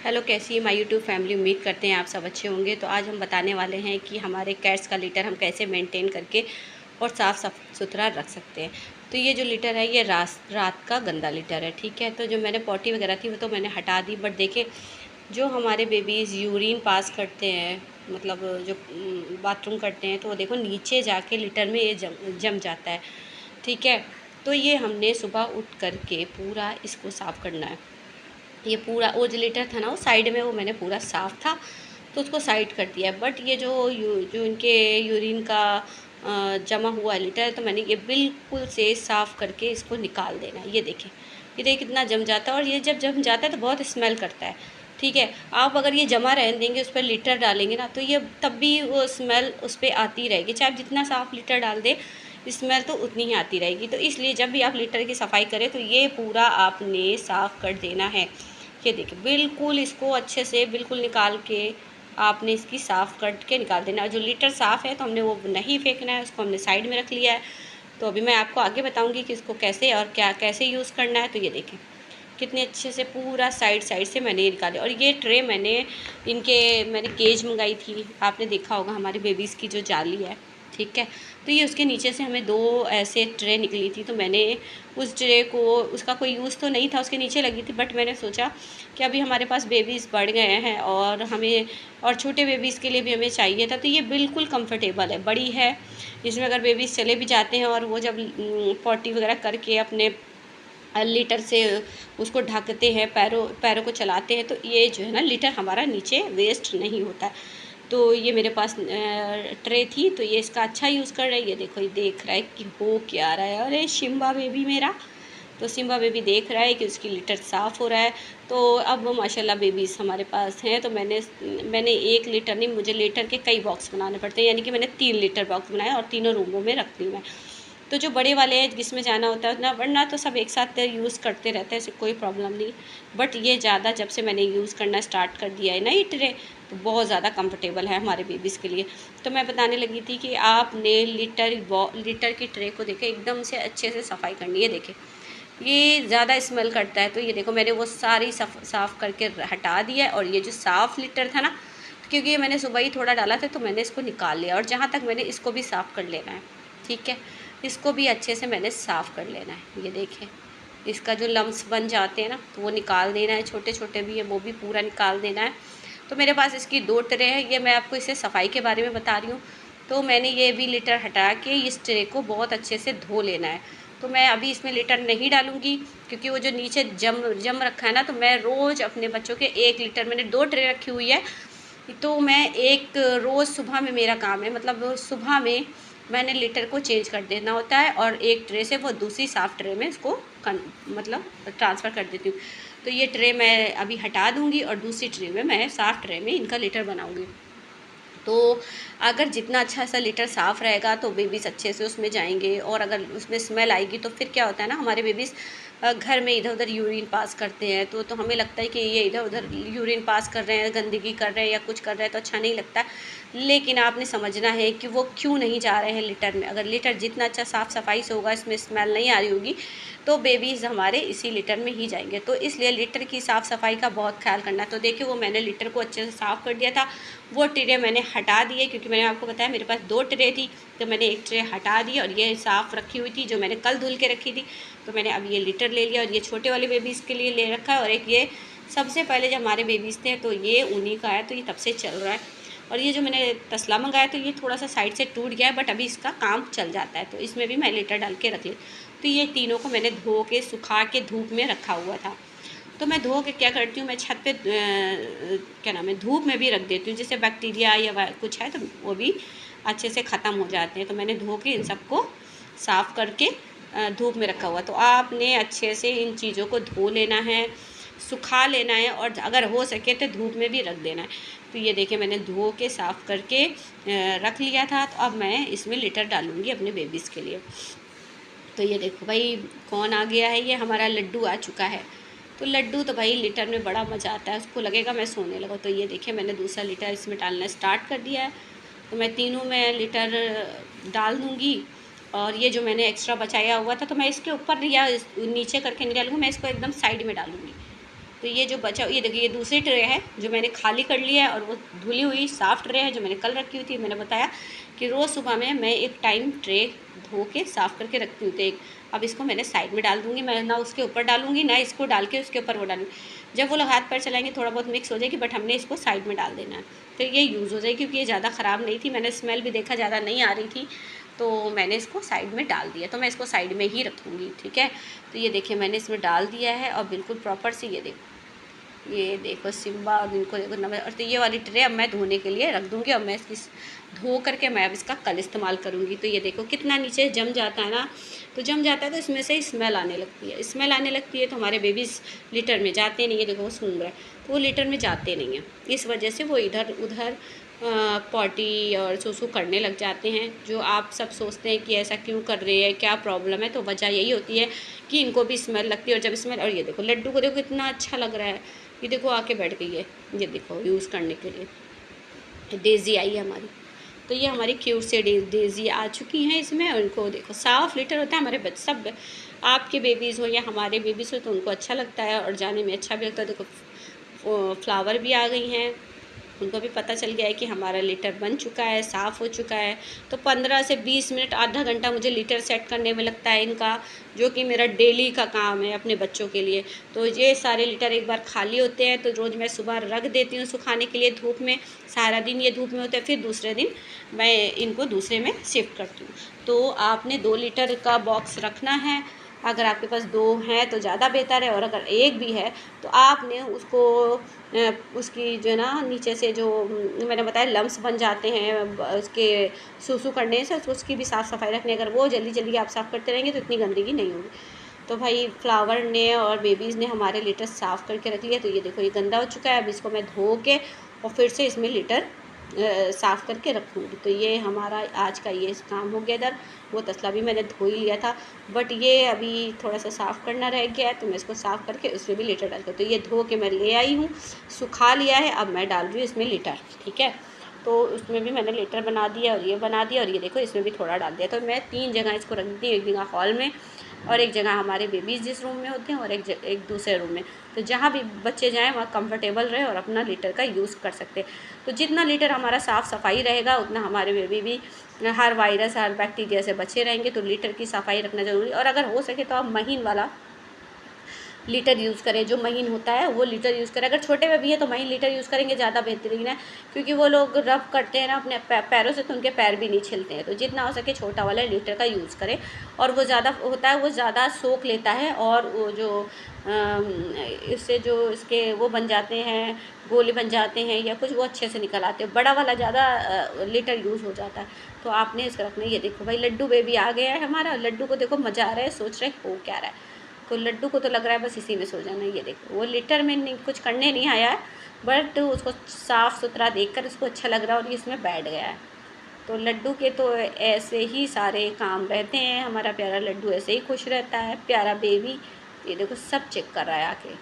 Hello, कैसी है my YouTube family. उम्मीद करते हैं आप सब अच्छे होंगे। तो आज हम बताने वाले हैं कि हमारे कैट्स का लिटर हम कैसे मेंटेन करके और साफ़ सुथरा रख सकते हैं। तो ये जो लिटर है ये रात का गंदा लिटर है, ठीक है। तो जो मैंने पॉटी वगैरह थी वो तो मैंने हटा दी, बट देखे जो हमारे बेबीज़ यूरिन पास करते हैं, मतलब जो बाथरूम करते हैं, तो वो देखो नीचे जाके लिटर में ये जम जाता है, ठीक है। तो ये हमने सुबह उठ करके पूरा इसको साफ़ करना है। ये पूरा वो जो लिटर था ना वो साइड में, वो मैंने पूरा साफ़ था तो उसको साइड कर दिया है। बट ये जो इनके यूरिन का जमा हुआ लिटर है, तो मैंने ये बिल्कुल से साफ़ करके इसको निकाल देना है। ये देखिए कितना जम जाता है, और ये जब जम जाता है तो बहुत स्मेल करता है, ठीक है। आप अगर ये जमा रहने देंगे, उस पर लिटर डालेंगे ना, तो ये तब भी वो स्मेल उस पर आती रहेगी, चाहे आप जितना साफ़ लिटर डाल दें, स्मेल तो उतनी ही आती रहेगी। तो इसलिए जब भी आप लिटर की सफाई करें तो ये पूरा आपने साफ़ कर देना है। ये देखिए बिल्कुल इसको अच्छे से बिल्कुल निकाल के आपने इसकी साफ़ कट के निकाल देना है। जो लिटर साफ़ है तो हमने वो नहीं फेंकना है, उसको हमने साइड में रख लिया है। तो अभी मैं आपको आगे बताऊंगी कि इसको कैसे और क्या कैसे यूज़ करना है। तो ये देखें कितने अच्छे से पूरा साइड साइड से मैंने ये निकाले। और ये ट्रे मैंने केज मंगाई थी, आपने देखा होगा हमारे बेबीज़ की जो जाली है, ठीक है। तो ये उसके नीचे से हमें दो ऐसे ट्रे निकली थी, तो मैंने उस ट्रे को, उसका कोई यूज़ तो नहीं था, उसके नीचे लगी थी, बट मैंने सोचा कि अभी हमारे पास बेबीज़ बढ़ गए हैं और छोटे बेबीज़ के लिए भी हमें चाहिए था। तो ये बिल्कुल कंफर्टेबल है, बड़ी है। इसमें अगर बेबीज़ चले भी जाते हैं और वो जब पॉटी वगैरह करके अपने लिटर से उसको ढकते हैं, पैरों को चलाते हैं, तो ये जो है ना लिटर हमारा नीचे वेस्ट नहीं होता है। तो ये मेरे पास ट्रे थी, तो ये इसका अच्छा यूज़ कर रहा है। ये देखो, ये देख रहा है कि हो क्या रहा है। अरे सिम्बा बेबी मेरा, तो सिम्बा बेबी देख रहा है कि उसकी लिटर साफ़ हो रहा है। तो अब माशाल्लाह बेबीज़ हमारे पास हैं। तो मैंने 1 लिटर नहीं, मुझे लीटर के कई बॉक्स बनाने पड़ते हैं, यानी कि मैंने 3 लीटर बॉक्स बनाए और तीनों रूमों में रखती हूँ मैं। तो जो बड़े वाले हैं जिसमें जाना होता है ना, वरना तो सब एक साथ यूज़ करते रहते हैं, ऐसे कोई प्रॉब्लम नहीं। बट ये ज़्यादा जब से मैंने यूज़ करना स्टार्ट कर दिया है ना ये ट्रे, तो बहुत ज़्यादा कंफर्टेबल है हमारे बेबीज़ के लिए। तो मैं बताने लगी थी कि आपने लिटर की ट्रे को देखे एकदम से अच्छे से सफाई करनी है। देखें ये ज़्यादा स्मेल करता है, तो ये देखो मैंने वो सारी साफ़ करके हटा दिया है। और ये जो साफ़ लिटर था ना, क्योंकि ये मैंने सुबह ही थोड़ा डाला था, तो मैंने इसको निकाल लिया। और जहाँ तक मैंने इसको भी साफ़ कर लेना है, ठीक है। इसको भी अच्छे से मैंने साफ़ कर लेना है। ये देखें इसका जो लम्स बन जाते हैं ना, तो वो निकाल देना है, छोटे छोटे भी है वो भी पूरा निकाल देना है। तो मेरे पास इसकी 2 ट्रे है, ये मैं आपको इससे सफाई के बारे में बता रही हूँ। तो मैंने ये भी लिटर हटा के इस ट्रे को बहुत अच्छे से धो लेना है। तो मैं अभी इसमें लिटर नहीं डालूँगी, क्योंकि वो जो नीचे जम रखा है ना, तो मैं रोज़ अपने बच्चों के 1 लिटर, मैंने 2 ट्रे रखी हुई है, तो मैं एक रोज़ सुबह में मेरा काम है, मतलब सुबह में मैंने लिटर को चेंज कर देना होता है, और एक ट्रे से वो दूसरी साफ़ ट्रे में इसको मतलब ट्रांसफ़र कर देती हूँ। तो ये ट्रे मैं अभी हटा दूँगी और दूसरी ट्रे में मैं साफ़ ट्रे में इनका लिटर बनाऊँगी। तो अगर जितना अच्छा सा लिटर साफ़ रहेगा तो बेबीज़ अच्छे से उसमें जाएंगे। और अगर उसमें स्मेल आएगी तो फिर क्या होता है ना, हमारे बेबीज़ घर में इधर उधर यूरिन पास करते हैं, तो हमें लगता है कि ये इधर उधर यूरिन पास कर रहे हैं, गंदगी कर रहे हैं या कुछ कर रहे हैं, तो अच्छा नहीं लगता। लेकिन आपने समझना है कि वो क्यों नहीं जा रहे हैं लिटर में। अगर लिटर जितना अच्छा साफ़ सफाई से होगा, इसमें स्मेल नहीं आ रही होगी, तो बेबीज़ हमारे इसी लिटर में ही जाएंगे। तो इसलिए लिटर की साफ़ सफाई का बहुत ख्याल करना है। तो देखिए वो मैंने लिटर को अच्छे से साफ़ कर दिया था, वो ट्रे मैंने हटा दिए, क्योंकि मैंने आपको बताया मेरे पास 2 ट्रे थी, तो मैंने एक ट्रे हटा दी और ये साफ़ रखी हुई थी जो मैंने कल धुल के रखी थी। तो मैंने अब ये लिटर ले लिया, और ये छोटे वाले बेबीज़ के लिए ले रखा है, और एक ये सबसे पहले जब हमारे बेबीज़ थे तो ये उन्हीं का है, तो ये तब से चल रहा है। और ये जो मैंने तसला मंगाया तो ये थोड़ा सा साइड से टूट गया है, बट अभी इसका काम चल जाता है, तो इसमें भी मैं लिटर डाल के रख ली। तो ये तीनों को मैंने धो के सुखा के धूप में रखा हुआ था। तो मैं धो के क्या करती हूँ, मैं छत पे क्या नाम है, धूप में भी रख देती हूँ, जैसे बैक्टीरिया या कुछ है तो वो भी अच्छे से ख़त्म हो जाते हैं। तो मैंने धो के इन सबको साफ़ करके धूप में रखा हुआ। तो आपने अच्छे से इन चीज़ों को धो लेना है, सुखा लेना है, और अगर हो सके तो धूप में भी रख देना है। तो ये देखिए मैंने धो के साफ़ करके रख लिया था। तो अब मैं इसमें लिटर डालूँगी अपने बेबीज़ के लिए। तो ये देखो भाई कौन आ गया है, ये हमारा लड्डू आ चुका है। तो लड्डू तो भाई लिटर में बड़ा मज़ा आता है, उसको लगेगा मैं सोने लगा। तो ये देखिए मैंने दूसरा लिटर इसमें डालना स्टार्ट कर दिया है। तो मैं तीनों में लिटर डाल दूँगी। और ये जो मैंने एक्स्ट्रा बचाया हुआ था, तो मैं इसके ऊपर या नीचे करके नहीं डालूँगी, मैं इसको एकदम साइड में डालूँगी। तो ये जो बचा, ये देखिए ये दूसरी ट्रे है जो मैंने खाली कर लिया है, और वो धुली हुई साफ़ ट्रे है जो मैंने कल रखी हुई थी। मैंने बताया कि रोज़ सुबह में मैं एक टाइम ट्रे धो के साफ़ करके रखती हूँ। तो एक अब इसको मैंने साइड में डाल दूँगी, मैं ना उसके ऊपर डालूँगी ना इसको डाल के उसके ऊपर वो डालूँगी। जब वो लोग हाथ पैर चलाएँगे थोड़ा बहुत मिक्स हो जाएगी, बट हमने इसको साइड में डाल देना है। तो ये यूज़ हो जाएगी, क्योंकि ये ज़्यादा ख़राब नहीं थी, मैंने स्मेल भी देखा ज़्यादा नहीं आ रही थी, तो मैंने इसको साइड में डाल दिया। तो मैं इसको साइड में ही रखूँगी, ठीक है। तो ये देखिए मैंने इसमें डाल दिया है, और बिल्कुल प्रॉपर से ये देखो सिम्बा, और इनको देखो नमक। और तो ये वाली ट्रे अब मैं धोने के लिए रख दूँगी, और मैं इसकी धो करके मैं अब इसका कल इस्तेमाल करूँगी। तो ये देखो कितना नीचे जम जाता है ना, तो जम जाता है तो इसमें से स्मेल आने लगती है। स्मेल आने लगती है तो हमारे बेबीज़ लिटर में जाते नहीं है। देखो वो सूंघ रहा है, तो वो लिटर में जाते नहीं हैं, इस वजह से वो इधर उधर पॉटी और सूसू करने लग जाते हैं। जो आप सब सोचते हैं कि ऐसा क्यों कर रहे हैं, क्या प्रॉब्लम है, तो वजह यही होती है कि इनको भी स्मेल लगती है। और जब स्मेल, और ये देखो लड्डू को देखो कितना अच्छा लग रहा है, ये देखो आके बैठ गई है, ये देखो यूज़ करने के लिए डेज़ी आई है हमारी। तो ये हमारी क्यूट से डेज़ी आ चुकी हैं इसमें। और इनको देखो साफ़ लिटर होता है, हमारे बच्चे सब आपके बेबीज़ हो या हमारे बेबीज़ हो तो उनको अच्छा लगता है और जाने में अच्छा भी लगता है। देखो फ्लावर भी आ गई हैं, उनको भी पता चल गया है कि हमारा लिटर बन चुका है, साफ़ हो चुका है। तो 15 से 20 मिनट, आधा घंटा मुझे लिटर सेट करने में लगता है इनका, जो कि मेरा डेली का काम है अपने बच्चों के लिए। तो ये सारे लिटर एक बार खाली होते हैं तो रोज़ मैं सुबह रख देती हूँ सुखाने के लिए धूप में। सारा दिन ये धूप में होते हैं, फिर दूसरे दिन मैं इनको दूसरे में शिफ्ट करती हूँ। तो आपने 2 लीटर का बॉक्स रखना है। अगर आपके पास 2 हैं तो ज़्यादा बेहतर है, और अगर 1 भी है तो आपने उसको उसकी जो है ना नीचे से जो मैंने बताया लम्स बन जाते हैं उसके सूसू करने से, उसकी भी साफ़ सफाई रखनी। अगर वो जल्दी जल्दी आप साफ़ करते रहेंगे तो इतनी गंदगी नहीं होगी। तो भाई फ्लावर ने और बेबीज़ ने हमारे लिटर साफ़ करके रख लिया। तो ये देखो ये गंदा हो चुका है, अब इसको मैं धो के और फिर से इसमें लिटर साफ़ करके रखूँगी। तो ये हमारा आज का ये काम हो गया इधर। वो तसला भी मैंने धो ही लिया था, बट ये अभी थोड़ा सा साफ़ करना रह गया है, तो मैं इसको साफ़ करके उसमें भी लिटर डालती हूँ। तो ये धो के मैं ले आई हूँ, सुखा लिया है, अब मैं डाल रही हूँ इसमें लिटर, ठीक है। तो उसमें भी मैंने लिटर बना दिया और ये बना दिया, और ये देखो इसमें भी थोड़ा डाल दिया। तो मैं 3 जगह इसको रख दी, एक जगह हॉल में, और एक जगह हमारे बेबीज़ जिस रूम में होते हैं, और एक दूसरे रूम में। तो जहाँ भी बच्चे जाएँ वहाँ कंफर्टेबल रहे और अपना लिटर का यूज़ कर सकते हैं। तो जितना लिटर हमारा साफ़ सफाई रहेगा उतना हमारे बेबी भी हर वायरस हर बैक्टीरिया से बचे रहेंगे। तो लिटर की सफाई रखना ज़रूरी, और अगर हो सके तो आप महीन वाला लीटर यूज़ करें, जो महीन होता है वो लीटर यूज़ करें। अगर छोटे बेबी है तो महीन लीटर यूज़ करेंगे ज़्यादा बेहतरीन है, क्योंकि वो लोग रब करते हैं ना अपने पैरों से, तो उनके पैर भी नहीं छिलते हैं। तो जितना हो सके छोटा वाला लीटर का यूज़ करें, और वो ज़्यादा होता है, वो ज़्यादा सोख लेता है, और वो जो इससे जो इसके वो बन जाते हैं, गोले बन जाते हैं या कुछ, वो अच्छे से निकल आते हैं। बड़ा वाला ज़्यादा लीटर यूज़ हो जाता है, तो आपने इसका रखना। ये देखो भाई लड्डू बेबी आ गया है हमारा। लड्डू को देखो मज़ा आ रहा है, सोच रहे हो क्या रहा है। तो लड्डू को तो लग रहा है बस इसी में सो जाना। ये देखो वो लिटर में नहीं, कुछ करने नहीं आया है, बट उसको साफ़ सुथरा देखकर उसको अच्छा लग रहा है और ये इसमें बैठ गया है। तो लड्डू के तो ऐसे ही सारे काम रहते हैं, हमारा प्यारा लड्डू ऐसे ही खुश रहता है, प्यारा बेबी। ये देखो सब चेक कर रहा है आके।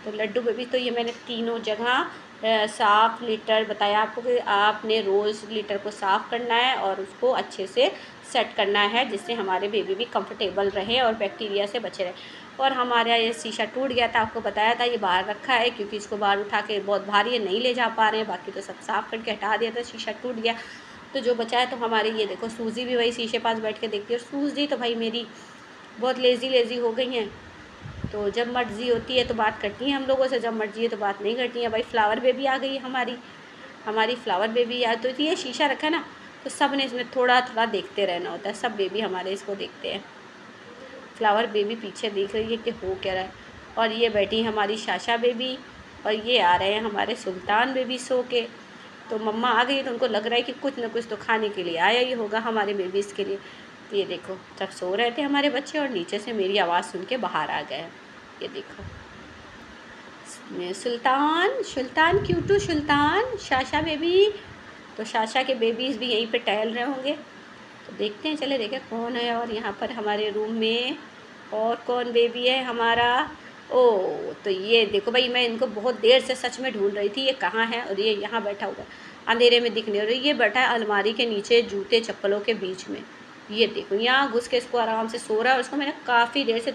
तो लड्डू बेबी, तो ये मैंने तीनों जगह साफ़ लिटर बताया आपको कि आपने रोज़ लिटर को साफ़ करना है और उसको अच्छे से सेट करना है, जिससे हमारे बेबी भी कंफर्टेबल रहे और बैक्टीरिया से बचे रहे। और हमारा ये शीशा टूट गया था, आपको बताया था, ये बाहर रखा है क्योंकि इसको बाहर उठा के बहुत भारी है, नहीं ले जा पा रहे हैं। बाकी तो सब साफ़ करके हटा दिया था, शीशा टूट गया। तो जो बचा है, तो हमारी ये देखो सूजी भी वही शीशे पास बैठ के देखती है। और सूजी तो भाई मेरी बहुत लेज़ी हो गई हैं, तो जब मर्ज़ी होती है तो बात करती हैं हम लोगों से, जब मर्ज़ी है तो बात नहीं करती हैं। भाई फ्लावर बेबी आ गई है हमारी फ्लावर बेबी आ तो ये शीशा रखा ना, तो सब ने इसमें थोड़ा थोड़ा देखते रहना होता है। सब बेबी हमारे इसको देखते हैं। फ्लावर बेबी पीछे देख रही है कि हो क्या रहा है। और ये बैठी हमारी शाशा बेबी, और ये आ रहे हैं हमारे सुल्तान बेबी सो के। तो मम्मा आ गई तो उनको लग रहा है कि कुछ ना कुछ तो खाने के लिए आया ही होगा हमारे बेबीज़ के लिए। तो ये देखो सब सो रहे थे हमारे बच्चे, और नीचे से मेरी आवाज़ सुन के बाहर आ गए। ये देखो सुल्तान क्यूटू सुल्तान, शाशा बेबी। तो शाशा के बेबीज़ भी यहीं पे टहल रहे होंगे, तो देखते हैं, चले देखें कौन है। और यहाँ पर हमारे रूम में और कौन बेबी है हमारा। ओ तो ये देखो भाई, मैं इनको बहुत देर से सच में ढूंढ रही थी, ये कहाँ है। और ये यहाँ बैठा हुआ अंधेरे में दिख नहीं रहा, ये बैठा है अलमारी के नीचे जूते चप्पलों के बीच में। ये देखो यहाँ घुस के इसको आराम से सो रहा है, और उसको मैंने काफ़ी देर से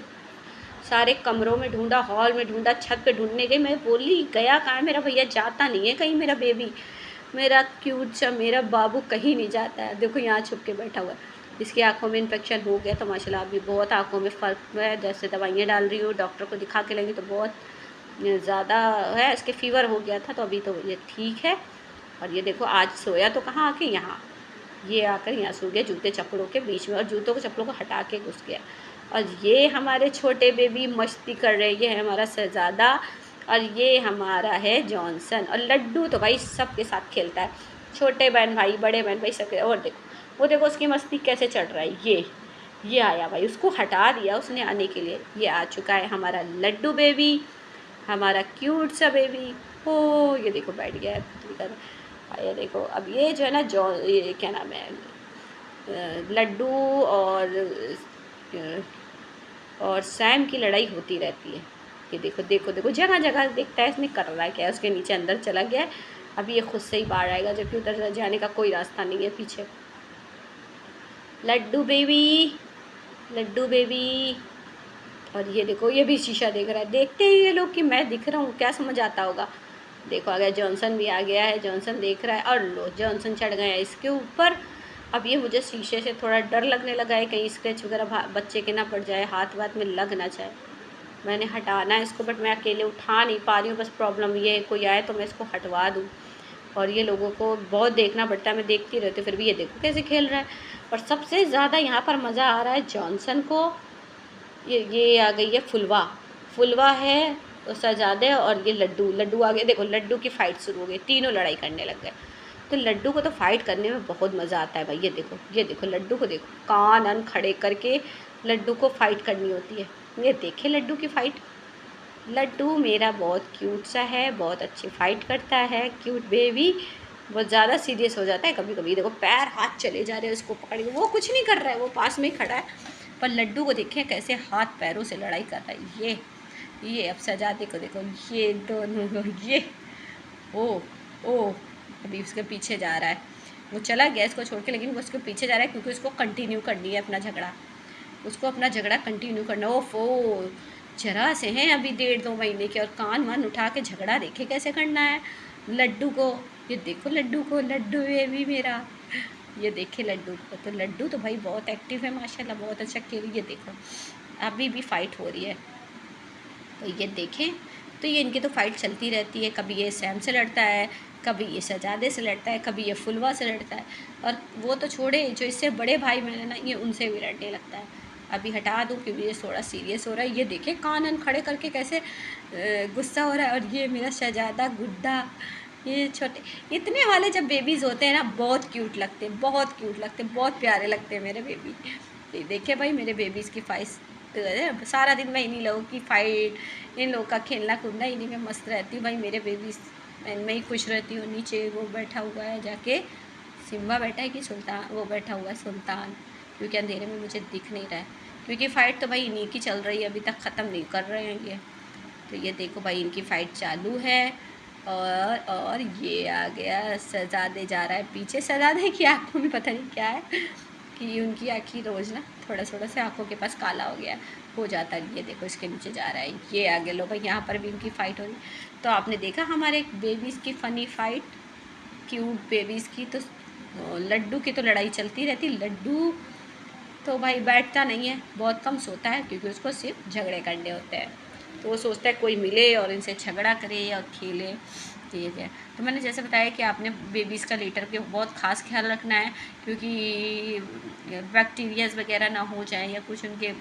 सारे कमरों में ढूंढा, हॉल में ढूंढा, छत पे ढूंढने गई। मैं बोली गया कहाँ है मेरा भैया, जाता नहीं है कहीं मेरा बेबी, मेरा क्यूट सा मेरा बाबू कहीं नहीं जाता है। देखो यहाँ छुप के बैठा हुआ है। इसकी आंखों में इन्फेक्शन हो गया तो माशाल्लाह अभी बहुत आंखों में फ़र्क है। जैसे दवाइयाँ डाल रही हूँ, डॉक्टर को दिखा के लगी तो बहुत ज़्यादा है, इसके फीवर हो गया था तो अभी तो ये ठीक है। और ये देखो आज सोया तो कहाँ आके यहाँ, ये आकर यहाँ सो गया जूते चप्पलों के बीच में, और जूतों को चप्पलों को हटा के घुस गया। और ये हमारे छोटे बेबी मस्ती कर रहे हैं। ये है हमारा शहज़ादा और ये हमारा है जॉनसन। और लड्डू तो भाई सबके साथ खेलता है, छोटे बहन भाई, बड़े बहन भाई सबके। और देखो वो देखो उसकी मस्ती कैसे चढ़ रहा है। ये आया भाई, उसको हटा दिया उसने आने के लिए। ये आ चुका है हमारा लड्डू बेबी, हमारा क्यूट सा बेबी। ओ ये देखो बैठ गया है। ये देखो अब ये जो है ना, ये क्या नाम है, लड्डू और सैम की लड़ाई होती रहती है। ये देखो देखो देखो जगह जगह देखता है इसने कर रहा है क्या है, उसके नीचे अंदर चला गया है। अभी ये खुद से ही बाहर आएगा, जबकि उधर जाने का कोई रास्ता नहीं है पीछे। Laddoo baby, Laddoo baby. और ये देखो ये भी शीशा देख रहा है। देखते हैं ये लोग कि मैं दिख रहा हूँ, क्या समझ आता होगा। देखो आ गया जॉनसन भी आ गया है, जॉनसन देख रहा है। और लो जॉनसन चढ़ गया है इसके ऊपर। अब ये मुझे शीशे से थोड़ा डर लगने लगा है, कहीं स्क्रैच वगैरह बच्चे के ना पड़ जाए, हाथ वाथ में लग ना जाए। मैंने हटाना है इसको, बट मैं अकेले उठा नहीं पा रही हूँ। बस प्रॉब्लम ये है कोई आए तो मैं इसको हटवा दूँ। और ये लोगों को बहुत देखना पड़ता है, मैं देखती रहती हूँ, फिर भी ये देखो कैसे खेल रहा है। और सबसे ज़्यादा यहाँ पर मज़ा आ रहा है जॉनसन को। ये आ गई है फुलवा, फुलवा है तो सजादे, और ये लड्डू, लड्डू आ गए। देखो लड्डू की फ़ाइट शुरू हो गई, तीनों लड़ाई करने लग गए। तो लड्डू को तो फ़ाइट करने में बहुत मज़ा आता है भाई। ये देखो लड्डू को देखो, कान अन खड़े करके लड्डू को फ़ाइट करनी होती है। ये देखे लड्डू की फ़ाइट। लड्डू मेरा बहुत क्यूट सा है, बहुत अच्छी फ़ाइट करता है, क्यूट बेबी। बहुत ज़्यादा सीरियस हो जाता है कभी कभी। देखो पैर हाथ चले जा रहे हैं उसको पकड़ के, वो कुछ नहीं कर रहा है, वो पास में ही खड़ा है। पर लड्डू को देखें कैसे हाथ पैरों से लड़ाई कर रहा है। ये अब सजादे को देखो, ये दोनों को ये ओ अभी उसके पीछे जा रहा है। वो चला गया इसको छोड़ के, लेकिन वो उसके पीछे जा रहा है क्योंकि उसको कंटिन्यू करनी है अपना झगड़ा, उसको अपना झगड़ा कंटिन्यू करना। ओफो जरा से हैं अभी 1.5-2 महीने के, और कान वान उठा के झगड़ा देखे कैसे करना है लड्डू को। ये देखो लड्डू को, लड्डू बेबी मेरा, ये देखे लड्डू को। तो लड्डू तो भाई बहुत एक्टिव है माशाल्लाह, बहुत अच्छा खेल। ये देखो अभी भी फ़ाइट हो रही है। तो ये देखें, तो ये इनकी तो फ़ाइट चलती रहती है। कभी ये सैम से लड़ता है, कभी ये सजादे से लड़ता है, कभी ये फुलवा से लड़ता है। और वो तो छोड़े, जो इससे बड़े भाई मैंने ना, ये उनसे भी लड़ने लगता है। अभी हटा दूँ क्योंकि ये थोड़ा सीरियस हो रहा है। ये देखें कान खड़े करके कैसे गुस्सा हो रहा है। और ये मेरा शहजादा गुड्डा, ये छोटे इतने वाले जब बेबीज़ होते हैं ना, बहुत क्यूट लगते हैं, बहुत क्यूट लगते हैं, बहुत प्यारे लगते हैं मेरे बेबी। ये देखे भाई मेरे बेबीज़ की फ़ाइट, सारा दिन मैं इन्हीं लोगों की फ़ाइट, इन लोगों का खेलना कूदना, इन्हीं में मस्त रहती हूँ भाई। मेरे बेबीज़ मैं ही खुश रहती हूँ। नीचे वो बैठा हुआ है जाके, सिम्बा बैठा है कि सुल्तान, वो बैठा हुआ है सुल्तान, क्योंकि अंधेरे में मुझे दिख नहीं रहा है। क्योंकि फ़ाइट तो भाई इन्हीं की चल रही है, अभी तक ख़त्म नहीं कर रहे हैं ये। तो ये देखो भाई इनकी फ़ाइट चालू है। और ये आ गया शहजादे, जा रहा है पीछे। शहजादे की आँखों में पता नहीं क्या है कि उनकी आँखें रोज़ ना थोड़ा थोड़ा से आँखों के पास काला हो जाता है। ये देखो इसके नीचे जा रहा है। ये आगे लो भाई, यहाँ पर भी इनकी फ़ाइट हो रही। तो आपने देखा हमारे बेबीज़ की फ़नी फ़ाइट, क्यूट बेबीज़ की। तो लड्डू की तो लड़ाई चलती रहती। लड्डू तो भाई बैठता नहीं है, बहुत कम सोता है, क्योंकि उसको सिर्फ झगड़े करने होते हैं। तो वो सोचता है कोई मिले और इनसे झगड़ा करे और खेले। ठीक है, तो मैंने जैसे बताया कि आपने बेबीज़ का लीटर के बहुत ख़ास ख्याल रखना है, क्योंकि बैक्टीरियाज़ वगैरह ना हो जाए या कुछ उनके